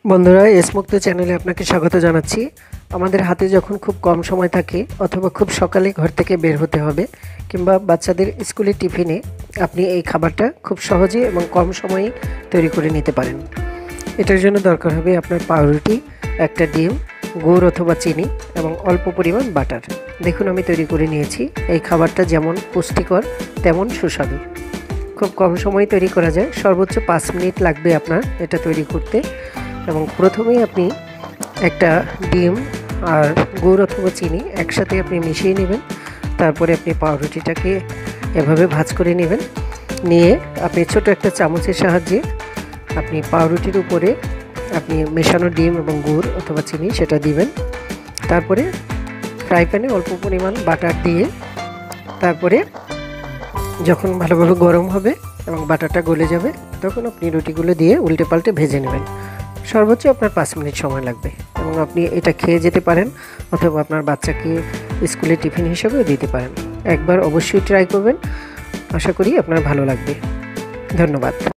বন্ধুরা, এসমুক্ত চ্যানেলে আপনাকে স্বাগত জানাচ্ছি। আমাদের হাতে যখন খুব কম সময় থাকে অথবা খুব সকালে ঘর থেকে বের হতে হবে কিংবা বাচ্চাদের স্কুলের টিফিনে আপনি এই খাবারটা খুব সহজে এবং কম সময়ে তৈরি করে নিতে পারেন। এটার জন্য দরকার হবে আপনার পাউরুটি, একটা ডিম, গুড় অথবা চিনি এবং অল্প পরিমাণ বাটার। দেখুন আমি তৈরি করে নিয়েছি। এই খাবারটা যেমন পুষ্টিকর তেমন সুস্বাদু। খুব কম সময়ে তৈরি করা যায়, সর্বোচ্চ 5 মিনিট লাগবে আপনার এটা তৈরি করতে। এবং প্রথমেই আপনি একটা ডিম আর গুড় অথবা চিনি একসাথে আপনি মিশিয়ে নেবেন। তারপরে আপনি পাউরুটিটাকে এভাবে ভাঁজ করে নেবেন। নিয়ে আপনি ছোট একটা চামচের সাহায্যে আপনি পাউরুটির উপরে আপনি মেশানো ডিম এবং গুড় অথবা চিনি সেটা দিবেন। তারপরে ফ্রাই প্যানে অল্প পরিমাণ বাটার দিয়ে তারপরে যখন ভালোভাবে গরম হবে এবং বাটারটা গলে যাবে তখন আপনি রুটিগুলো দিয়ে উল্টে পাল্টে ভেজে নেবেন। সর্বোচ্চ আপনার 5 মিনিট সময় লাগবে এবং আপনি এটা খেয়ে যেতে পারেন অথবা আপনার বাচ্চাকে স্কুলে টিফিন হিসেবেও দিতে পারেন। একবার অবশ্যই ট্রাই করবেন, আশা করি আপনার ভালো লাগবে। ধন্যবাদ।